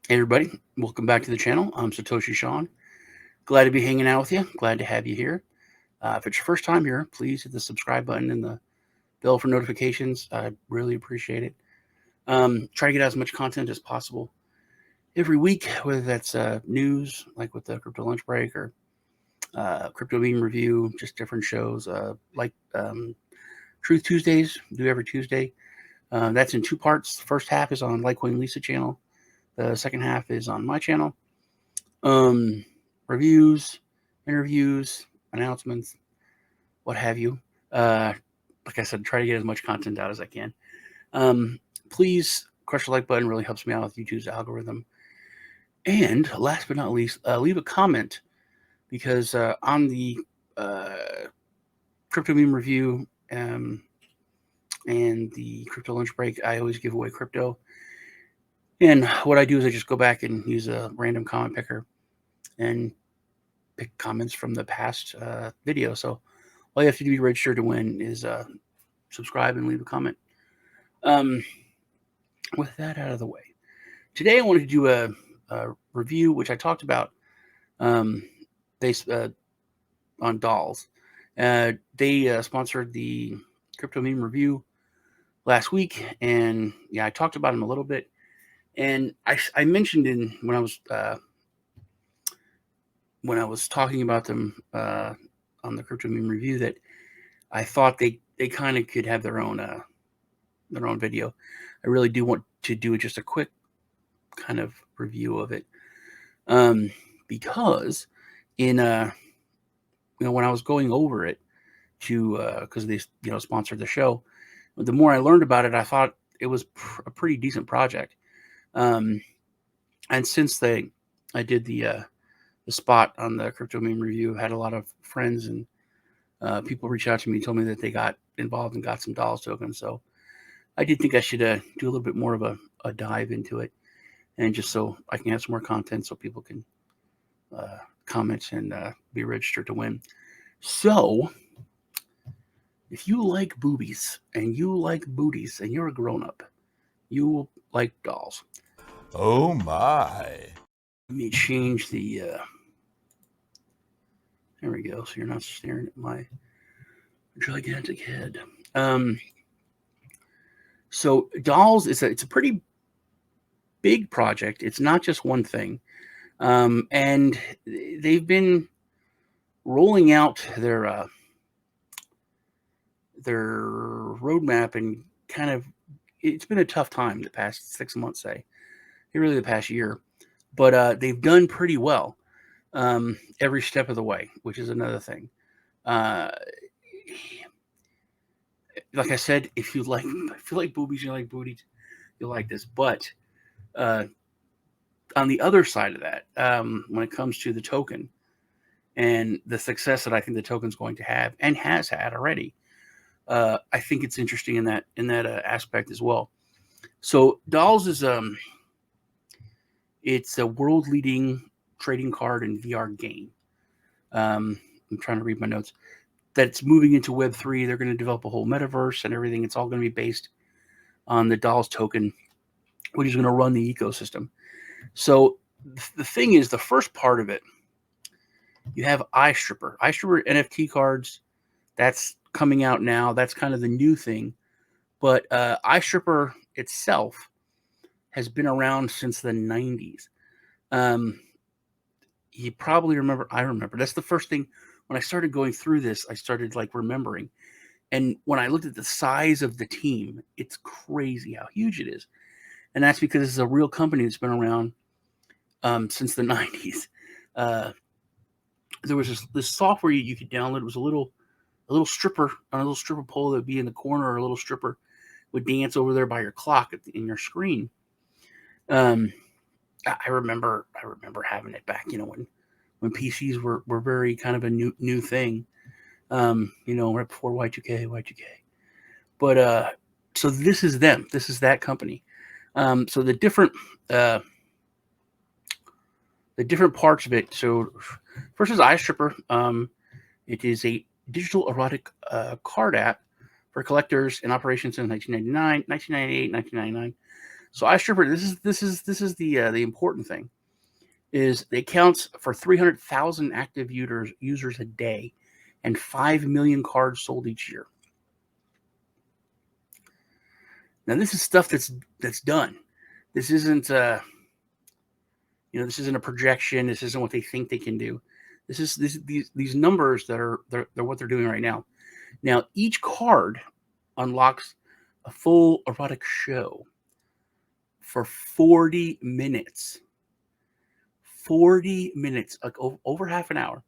Hey everybody, welcome back to the channel. I'm Satoshi Sean. Glad to be hanging out with you. Glad to have you here. If it's your first time here, please hit the subscribe button and the bell for notifications. I really appreciate it. Try to get out as much content as possible every week, whether that's news, like with the crypto lunch break, or crypto meme review, just different shows, like Truth Tuesdays, do every Tuesday. That's in two parts. The first half is on Litecoin Lisa channel. The second half is on my channel. um, Reviews, interviews, announcements, what have you. Uh, like I said, try to get as much content out as I can. Um, Please crush the like button; really helps me out with YouTube's algorithm. And last but not least, leave a comment because on the uh, crypto meme review and the crypto lunch break, I always give away crypto. And what I do is I just go back and use a random comment picker and pick comments from the past video. So all you have to do to be registered to win is subscribe and leave a comment. Um, with that out of the way, today I wanted to do a review, which I talked about um, they on DOLZ. They sponsored the crypto meme review last week, and yeah, I talked about them a little bit. And I mentioned when I was talking about them on the crypto meme review that I thought they kind of could have their own video. I really do want to do just a quick kind of review of it, um, because in when I was going over it to because they sponsored the show, the more I learned about it, I thought it was a pretty decent project. Um, and since I did the spot on the crypto meme review, had a lot of friends and people reach out to me and told me that they got involved and got some DOLZ tokens. So I did think I should do a little bit more of a dive into it, and just so I can have some more content so people can comment and be registered to win. So if you like boobies and you like booties and you're a grown up, you will like dolls. Oh my. Let me change the. There we go. So you're not staring at my gigantic head. Um, so dolls it's a pretty big project. It's not just one thing, and they've been rolling out their roadmap, and kind of it's been a tough time the past 6 months, say, really the past year, but they've done pretty well every step of the way, which is another thing. Uh, like I said, if you like boobies, you like booties, you'll like this. But uh, on the other side of that, when it comes to the token and the success that I think the token's going to have and has had already, I think it's interesting in that aspect as well. So DOLZ is it's a world leading trading card and VR game. I'm trying to read my notes. That's moving into Web3. They're going to develop a whole metaverse and everything. It's all going to be based on the DOLZ token, which is going to run the ecosystem. So the thing is, the first part of it, you have iStripper. iStripper NFT cards, that's coming out now. That's kind of the new thing. But iStripper itself has been around since the 90s. Um, you probably remember, I remember. That's the first thing. When I started going through this, I started like remembering. And when I looked at the size of the team, it's crazy how huge it is. And that's because it's a real company that's been around since the 90s. Uh, there was this software you could download. It was a little stripper on a little stripper pole that would be in the corner, or a little stripper would dance over there by your clock in your screen. Um, I remember having it back, when PCs were very kind of a new thing. Right before Y2K. But so this is them. This is that company. So uh, the different parts of it. So first is iStripper. It is a digital erotic card app for collectors in operation since 1999, 1998, 1999. So iStripper, this is the important thing, is it counts for 300,000 active users a day, and 5 million cards sold each year. Now this is stuff that's done. This isn't this isn't a projection. This isn't what they think they can do. These numbers that are they're what they're doing right now. Now each card unlocks a full erotic show for 40 minutes. 40 minutes, like over half an hour.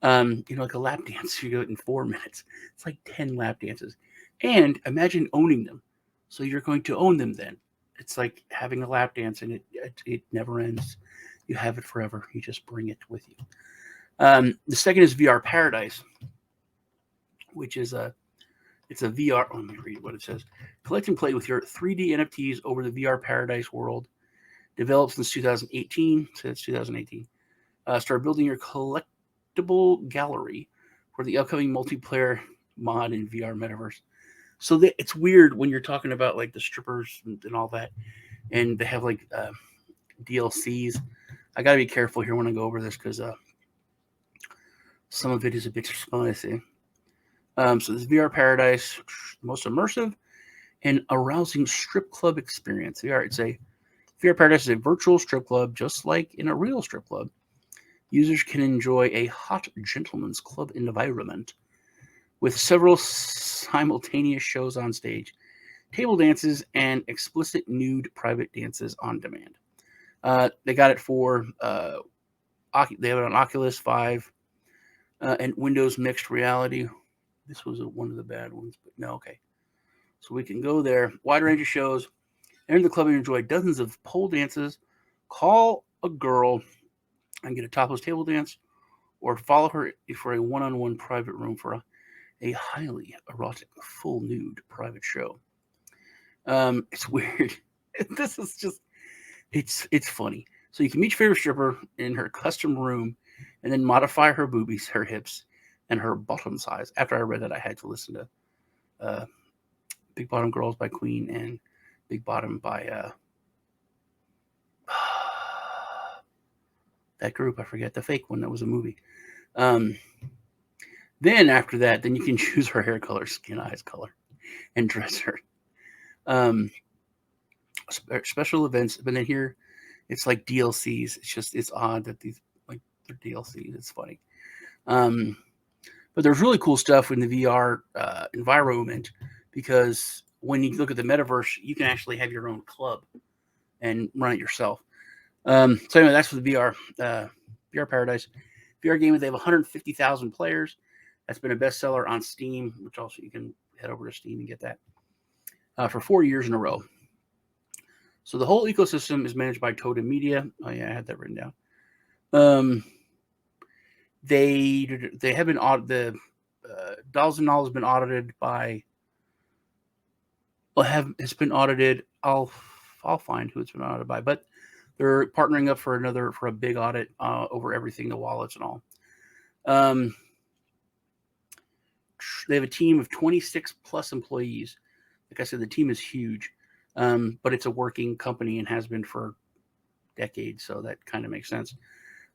Like a lap dance, you do it in 4 minutes. It's like 10 lap dances. And imagine owning them. So you're going to own them then. It's like having a lap dance, and it never ends. You have it forever. You just bring it with you. The second is VR Paradise, which is it's a VR. Let me read what it says. Collect and play with your 3D NFTs over the VR Paradise world. Developed since 2018. So it's 2018. Start building your collectible gallery for the upcoming multiplayer mod in VR Metaverse. So it's weird when you're talking about like the strippers and all that, and they have like DLCs. I gotta be careful here when I go over this because some of it is a bit spicy. So this VR Paradise, the most immersive and arousing strip club experience. VR Paradise is a virtual strip club, just like in a real strip club. Users can enjoy a hot gentleman's club environment with several simultaneous shows on stage, table dances, and explicit nude private dances on demand. They got it for they have it on Oculus 5 and Windows Mixed Reality. This was one of the bad ones, but no, okay. So we can go there. Wide range of shows. Enter the club and enjoy dozens of pole dances. Call a girl and get a topless table dance, or follow her for a one-on-one private room for a highly erotic, full nude private show. It's weird. This is just it's funny. So you can meet your favorite stripper in her custom room, and then modify her boobies, her hips, and her bottom size. After I read that, I had to listen to Big Bottom Girls by Queen and Big Bottom by that group. I forget the fake one that was a movie. Then after that, then you can choose her hair color, skin, eyes color, and dress her. Special events, but then here it's like DLCs. It's odd that these like they're DLCs. It's funny. But there's really cool stuff in the VR environment, because when you look at the metaverse, you can actually have your own club and run it yourself. So anyway, that's for the VR Paradise. VR game, they have 150,000 players. That's been a bestseller on Steam, which also you can head over to Steam and get that for 4 years in a row. So the whole ecosystem is managed by Totem Media. Oh yeah, I had that written down. They have been the DOLZ has been audited by. It's been audited. I'll find who it's been audited by, but they're partnering up for a big audit over everything, the wallets and all. They have a team of 26 plus employees. Like I said, the team is huge, but it's a working company and has been for decades, so that kind of makes sense.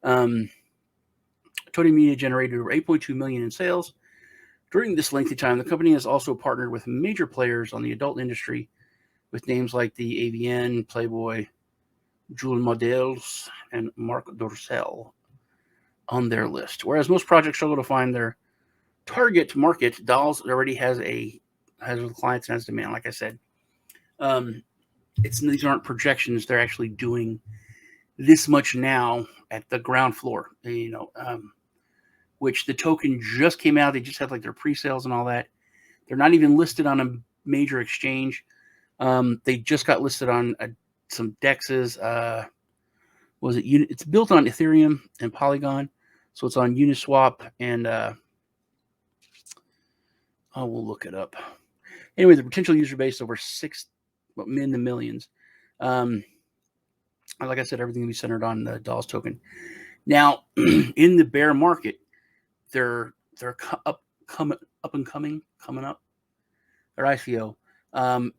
Totem Media generated over 8.2 million in sales. During this lengthy time, the company has also partnered with major players on the adult industry, with names like the AVN, Playboy, Jules Models, and Marc Dorcel on their list. Whereas most projects struggle to find their target market, DOLZ already has clients and has demand. Like I said, these aren't projections; they're actually doing this much now at the ground floor. Which the token just came out. They just had like their pre-sales and all that. They're not even listed on a major exchange. They just got listed on some dexes. It's built on Ethereum and Polygon, so it's on Uniswap and we'll look it up. Anyway, the potential user base over in the millions. Like I said, everything will be centered on the DOLZ token. Now, in the bear market, they're coming up. Their ICO.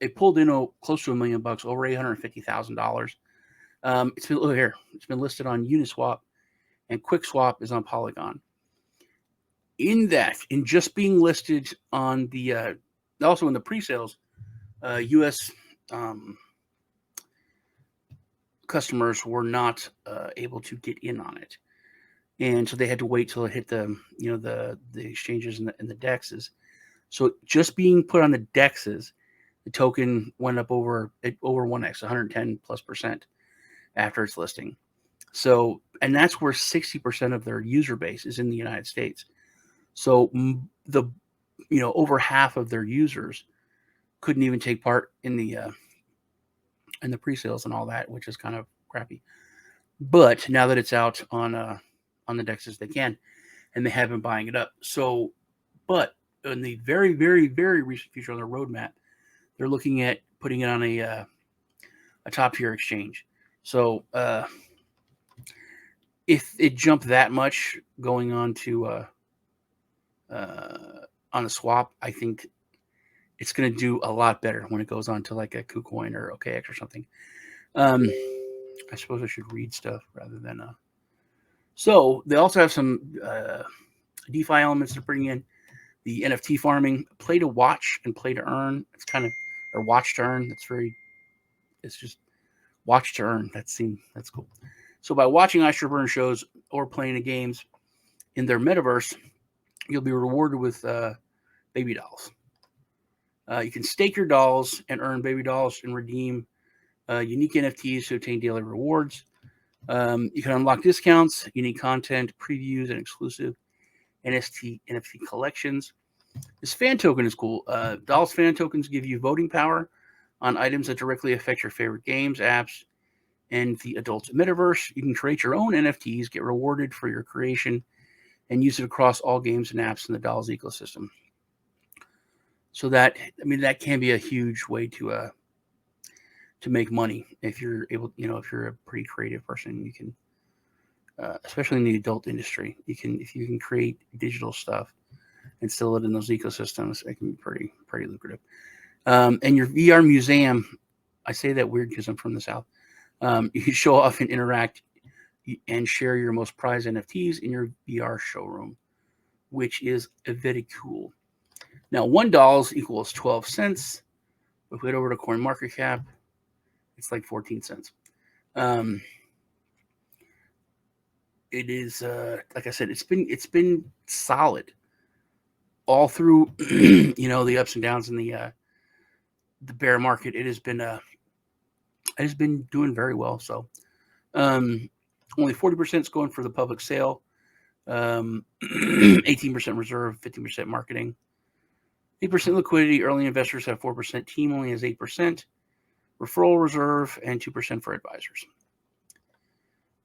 It pulled in close to $1 million, over $850,000. It's been here. It's been listed on Uniswap, and QuickSwap is on Polygon. In just being listed on the also in the pre-sales, U.S. Customers were not able to get in on it, and so they had to wait till it hit the exchanges and the dexes. So just being put on the dexes, the token went up over 1x, 110+% after its listing. So, and that's where 60% of their user base is in the United States. So over half of their users couldn't even take part in the pre-sales and all that, which is kind of crappy. But now that it's out on the dexes, they can, and they have been buying it up. So, but in the very, very, very recent future on their roadmap, they're looking at putting it on a top tier exchange. So if it jumped that much going on to on a swap, I think it's going to do a lot better when it goes on to like a KuCoin or OKX or something. I suppose I should read stuff rather than So they also have some DeFi elements they're bringing in. The NFT farming, play to watch and play to earn. It's kind of, or watch to earn. It's just watch to earn. That's cool. So by watching iStripper shows or playing the games in their metaverse, you'll be rewarded with baby dolls. You can stake your dolls and earn baby dolls and redeem unique NFTs to obtain daily rewards. You can unlock discounts, unique content, previews, and exclusive NFT collections. This fan token is cool. DOLZ fan tokens give you voting power on items that directly affect your favorite games, apps, and the adult metaverse. You can create your own NFTs, get rewarded for your creation, and use it across all games and apps in the DOLZ ecosystem. So that can be a huge way to make money if you're able, if you're a pretty creative person. You can, especially in the adult industry, if you can create digital stuff and still live in those ecosystems, it can be pretty lucrative. And your VR museum, I say that weird because I'm from the South. You can show off and interact and share your most prized NFTs in your VR showroom, which is very cool. Now, $1 equals 12 cents. If we head over to CoinMarketCap, it's like 14 cents. It is, like I said, it's been solid all through, the ups and downs in the bear market. It has been doing very well. So, only 40% is going for the public sale, 18% reserve, 15% marketing, 8% liquidity. Early investors have 4%. Team only has 8%. Referral reserve and 2% for advisors.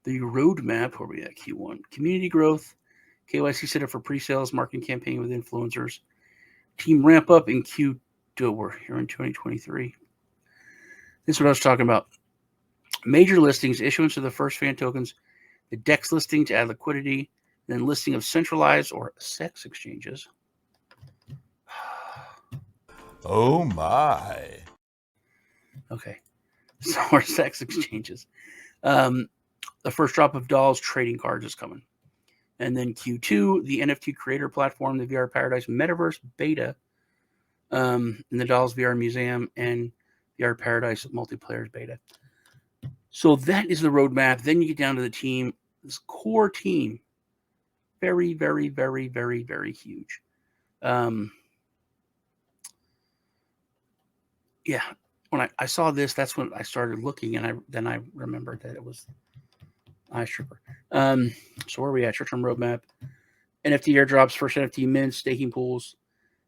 The roadmap, where we at Q1, community growth, KYC set up for pre-sales, marketing campaign with influencers, team ramp up in Q2. We're here in 2023. This is what I was talking about. Major listings, issuance of the first fan tokens, the DEX listing to add liquidity, then listing of centralized or SEX exchanges. Oh my. Okay. So our SEX exchanges. The first drop of DOLZ trading cards is coming. And then Q2, the NFT creator platform, the VR Paradise Metaverse beta, and the DOLZ VR Museum and VR Paradise multiplayer beta. So that is the roadmap. Then you get down to the team, this core team. Very, very, very, very, very huge. Yeah. When I saw this, that's when I started looking, and then I remembered that it was iStripper. So where are we at? Short-term roadmap. NFT airdrops, first NFT mints, staking pools,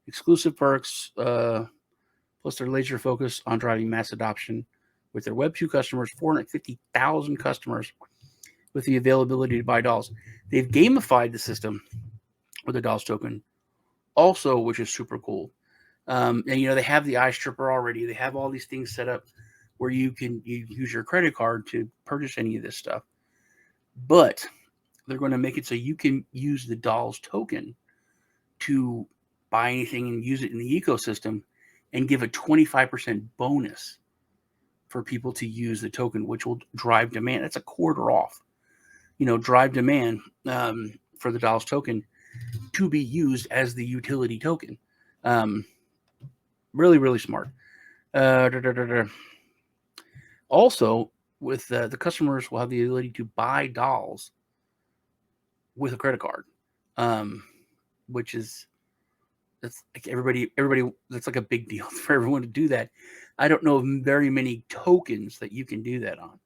exclusive perks, plus their laser focus on driving mass adoption with their Web2 customers, 450,000 customers with the availability to buy DOLZ. They've gamified the system with a DOLZ token also, which is super cool. And, they have the iStripper already. They have all these things set up where you use your credit card to purchase any of this stuff. But they're going to make it so you can use the DOLZ token to buy anything and use it in the ecosystem and give a 25% bonus for people to use the token, which will drive demand. That's a quarter off. Drive demand for the DOLZ token to be used as the utility token. Really, really smart. Also, with the customers will have the ability to buy DOLZ with a credit card, which is that's like everybody. That's like a big deal for everyone to do that. I don't know of very many tokens that you can do that on.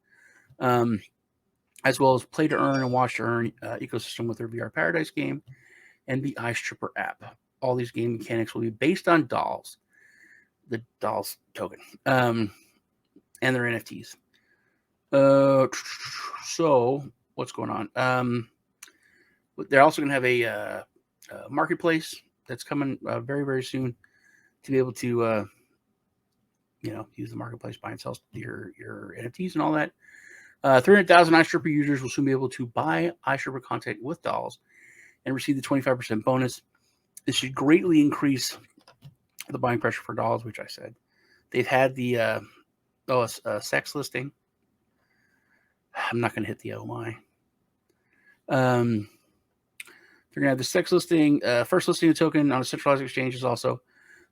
As well as play to earn and watch to earn ecosystem with their VR Paradise game and the iStripper app. All these game mechanics will be based on DOLZ, the DOLZ token, and their NFTs. So what's going on? They're also going to have a marketplace that's coming very, very soon to be able to, use the marketplace, buy and sell your NFTs and all that. 300,000 iStripper users will soon be able to buy iStripper content with DOLZ and receive the 25% bonus. This should greatly increase the buying pressure for DOLZ, which I said. They've had the sex listing. I'm not going to hit the OMI. They're going to have the sex listing. First listing of token on a centralized exchange is also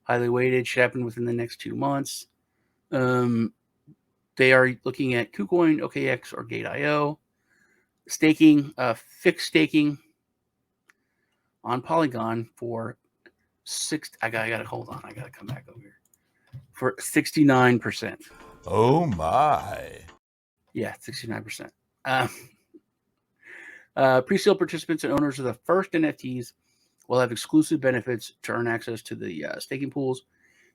highly weighted. Should happen within the next 2 months. They are looking at KuCoin, OKX, or Gate.io. Staking, fixed staking on Polygon for I gotta hold on. I gotta come back over here. For 69%. Oh my. Yeah, 69%. Pre-sale participants and owners of the first NFTs will have exclusive benefits to earn access to the staking pools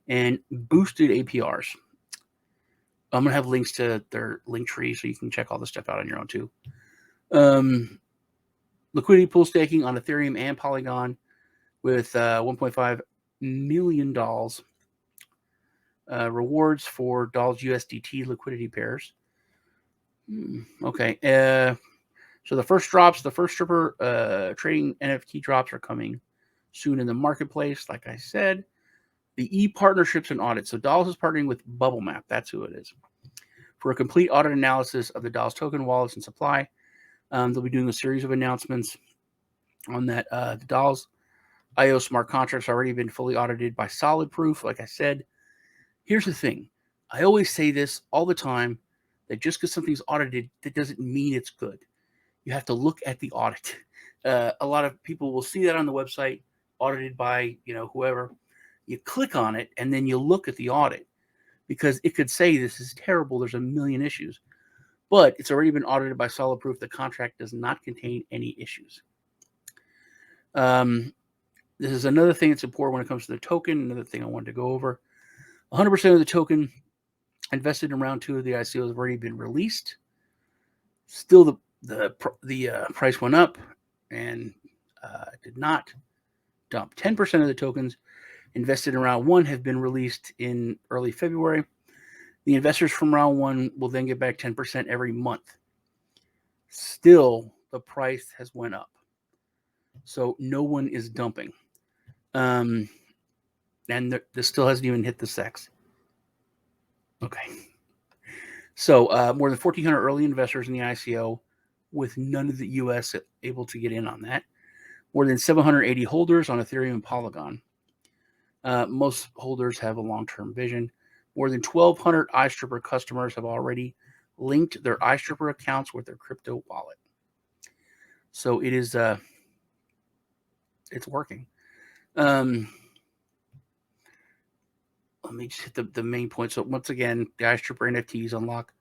and boosted APRs. I'm going to have links to their link tree so you can check all this stuff out on your own too. Liquidity pool staking on Ethereum and Polygon with $1.5 million rewards for DOLZ USDT liquidity pairs. Okay. So the first stripper trading NFT drops are coming soon in the marketplace. Like I said, the e-partnerships and audits. So DOLZ is partnering with Bubble Map. That's who it is. For a complete audit analysis of the DOLZ token wallets and supply. They'll be doing a series of announcements on that. The DOLZ IO smart contracts already been fully audited by Solid Proof. Like I said, here's the thing. I always say this all the time, that just because something's audited, that doesn't mean it's good. You have to look at the audit. A lot of people will see that on the website, audited by whoever. You click on it, and then you look at the audit, because it could say this is terrible. There's a million issues. But it's already been audited by Solid Proof. The contract does not contain any issues. This is another thing that's important when it comes to the token. Another thing I wanted to go over. 100% of the token invested in round 2 of the ICO has already been released. Still, the price went up and did not dump. 10% of the tokens invested in round 1 have been released in early February. The investors from round 1 will then get back 10% every month. Still, the price has went up. So no one is dumping. And this still hasn't even hit the sex. Okay. So more than 1,400 early investors in the ICO, with none of the U.S. able to get in on that. More than 780 holders on Ethereum and Polygon. Most holders have a long-term vision. More than 1,200 iStripper customers have already linked their iStripper accounts with their crypto wallet. So it is, it's working. Let me just hit the main point. So once again, the iStripper NFTs unlock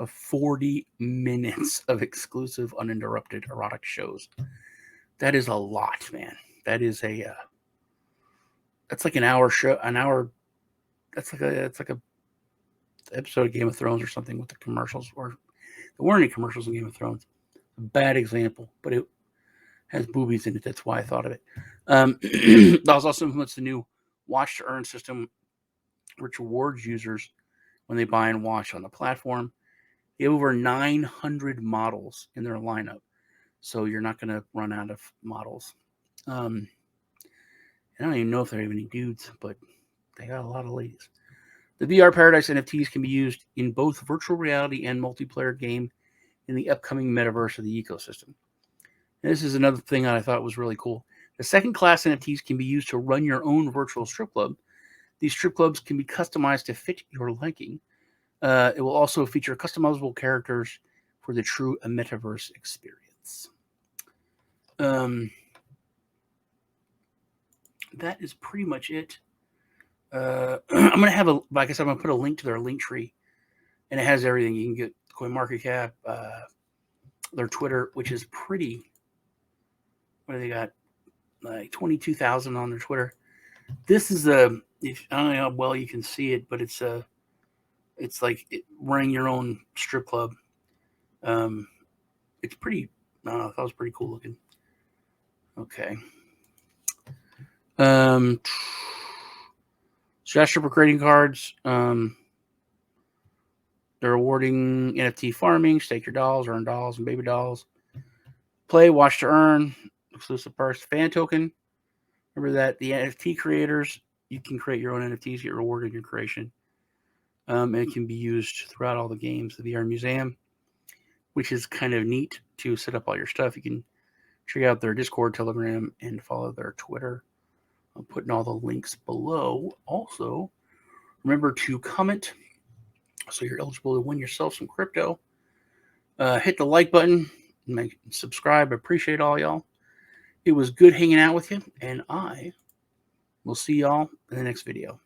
40 minutes of exclusive, uninterrupted erotic shows. That is a lot, man. That is that's like an hour show. An hour. That's like a episode of Game of Thrones or something with the commercials. Or there weren't any commercials in Game of Thrones. A bad example, but it has boobies in it. That's why I thought of it. DOLZ also implements the new watch to earn system, which rewards users when they buy and watch on the platform. They have over 900 models in their lineup, so you're not going to run out of models. I don't even know if there are any dudes, but They got a lot of ladies. The VR Paradise NFTs can be used in both virtual reality and multiplayer game in the upcoming Metaverse of the ecosystem. And this is another thing that I thought was really cool. The second class NFTs can be used to run your own virtual strip club. These strip clubs can be customized to fit your liking. It will also feature customizable characters for the true Metaverse experience. That is pretty much it. I'm gonna have like I said, I'm gonna put a link to their link tree, and it has everything. You can get CoinMarketCap, their Twitter, which is pretty. What do they got? Like 22,000 on their Twitter. This is I don't know how well you can see it, but it's like running your own strip club. It's pretty. I don't know, that was pretty cool looking. Okay. iStripper trading cards. They're awarding NFT farming, stake your dolls, earn dolls and baby dolls. Play, watch to earn, exclusive purse, fan token. Remember that the NFT creators, you can create your own NFTs, get rewarded in your creation. It can be used throughout all the games. The VR Museum, which is kind of neat to set up all your stuff. You can check out their Discord, Telegram, and follow their Twitter. I'm putting all the links below. Also, remember to comment so you're eligible to win yourself some crypto. Hit the like button, subscribe. I appreciate all y'all. It was good hanging out with you, and I will see y'all in the next video.